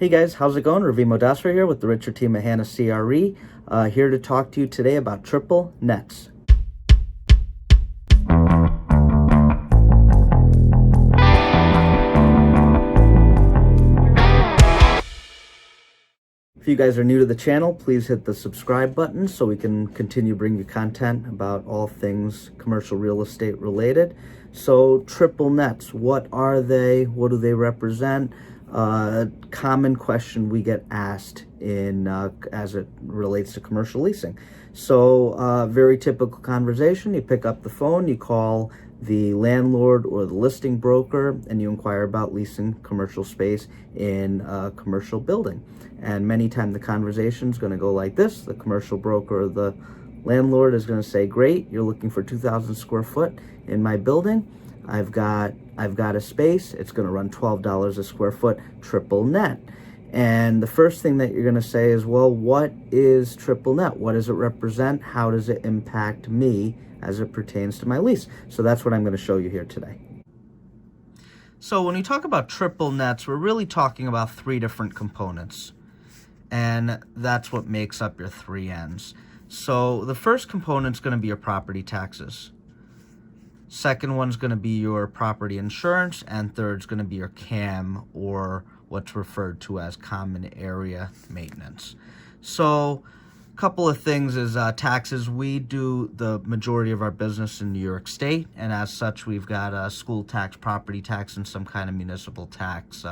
Hey guys, how's it going? Ravi Modasra here with the Richer Team Hanna CRE, here to talk to you today about triple nets. If you guys are new to the channel, please hit the subscribe button so we can continue bringing you content about all things commercial real estate related. So triple nets, what are they? What do they represent? Common question we get asked in as it relates to commercial leasing. So very typical conversation. You pick up the phone, you call the landlord or the listing broker, and you inquire about leasing commercial space in a commercial building. And many times the conversation is going to go like this. The commercial broker or the landlord is going to say, great, you're looking for 2,000 square foot in my building. I've got a space. It's going to run $12 a square foot, triple net. And the first thing that you're going to say is, well, what is triple net? What does it represent? How does it impact me as it pertains to my lease? So that's what I'm going to show you here today. So when we talk about triple nets, we're really talking about three different components. And that's what makes up your 3 N's. So the first component is going to be your property taxes. Second one's going to be your property insurance, and third's going to be your CAM, or what's referred to as common area maintenance. So a couple of things is taxes. We do the majority of our business in New York State, and as such we've got a school tax, property tax, and some kind of municipal tax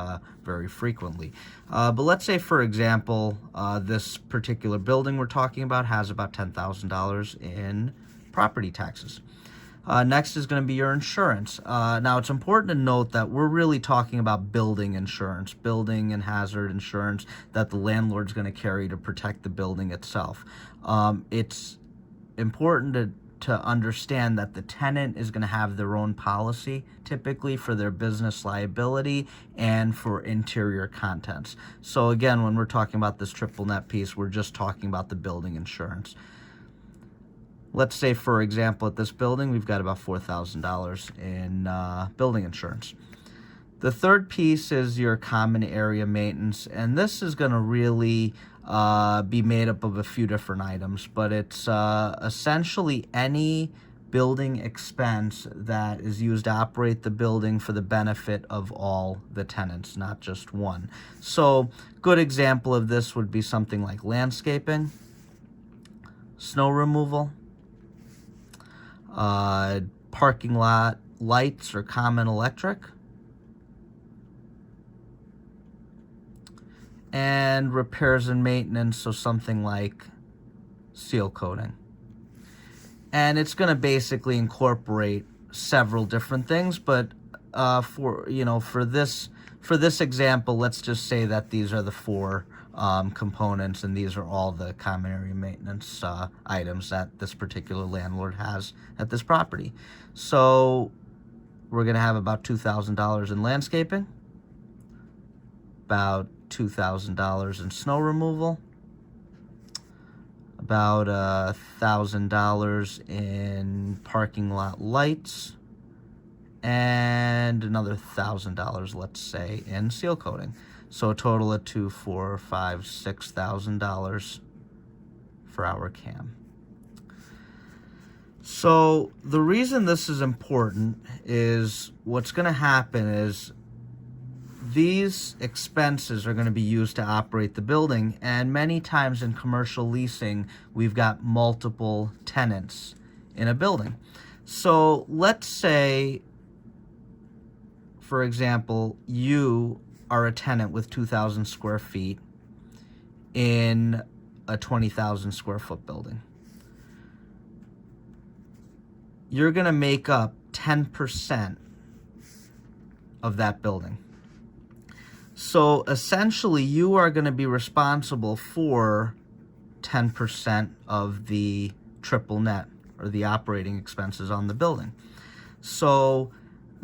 very frequently. But let's say, for example, this particular building we're talking about has about $10,000 in property taxes. Next is going to be your insurance. Now, it's important to note that we're really talking about building insurance, building and hazard insurance that the landlord's going to carry to protect the building itself. It's important to understand that the tenant is going to have their own policy, typically for their business liability and for interior contents. So again, when we're talking about this triple net piece, we're just talking about the building insurance. Let's say, for example, at this building, we've got about $4,000 in building insurance. The third piece is your common area maintenance, and this is going to really be made up of a few different items, but it's essentially any building expense that is used to operate the building for the benefit of all the tenants, not just one. So, good example of this would be something like landscaping, snow removal, parking lot lights or common electric, and repairs and maintenance, so something like seal coating. And it's going to basically incorporate several different things, but for this example, let's just say that these are the 4 components, and these are all the common area maintenance items that this particular landlord has at this property. So we're going to have about $2,000 in landscaping, about $2,000 in snow removal, about $1,000 in parking lot lights, and another $1,000, let's say, in seal coating. So a total of $2,000, $4,000, $5,000, $6,000 for our CAM. So the reason this is important is what's going to happen is these expenses are going to be used to operate the building, and many times in commercial leasing, we've got multiple tenants in a building. So let's say, for example, you are a tenant with 2,000 square feet in a 20,000 square foot building. You're going to make up 10% of that building. So essentially, you are going to be responsible for 10% of the triple net, or the operating expenses on the building. So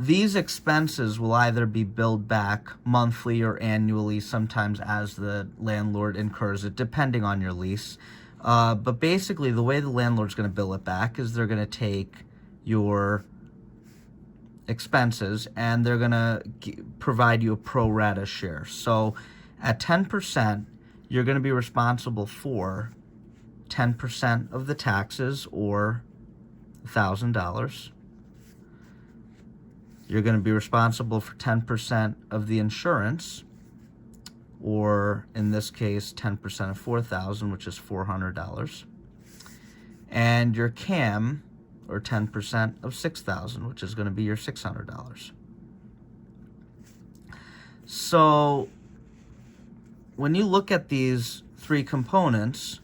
these expenses will either be billed back monthly or annually, sometimes as the landlord incurs it, depending on your lease. But basically, the way the landlord's going to bill it back is they're going to take your expenses and they're going to provide you a pro rata share. So At 10%, you're going to be responsible for 10% of the taxes, or $1,000. You're going to be responsible for 10% of the insurance, or in this case, 10% of $4,000, which is $400. And your CAM, or 10% of $6,000, which is going to be your $600. So when you look at these three components,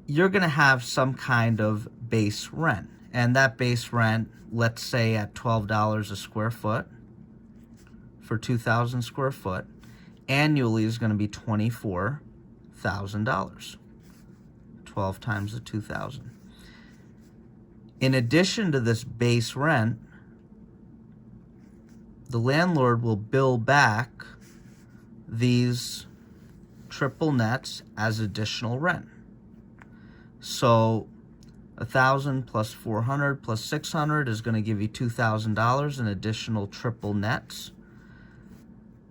you're going to have some kind of base rent. And that base rent, let's say at $12 a square foot for 2,000 square foot, annually is going to be $24,000. 12 times the 2,000. In addition to this base rent, the landlord will bill back these triple nets as additional rent. So 1,000 plus 400 plus 600 is going to give you $2,000 in additional triple nets.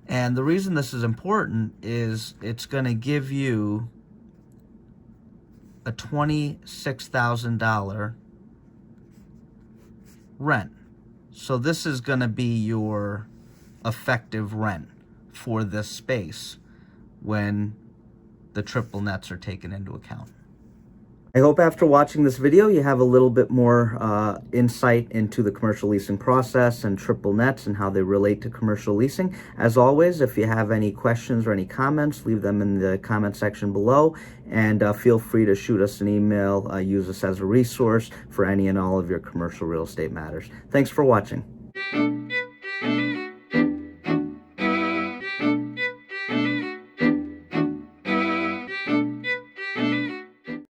And the reason this is important is it's going to give you a $26,000 rent. So this is going to be your effective rent for this space when the triple nets are taken into account. I hope after watching this video you have a little bit more insight into the commercial leasing process and triple nets and how they relate to commercial leasing. As always, if you have any questions or any comments, leave them in the comment section below, and feel free to shoot us an email. Use us as a resource for any and all of your commercial real estate matters. Thanks for watching.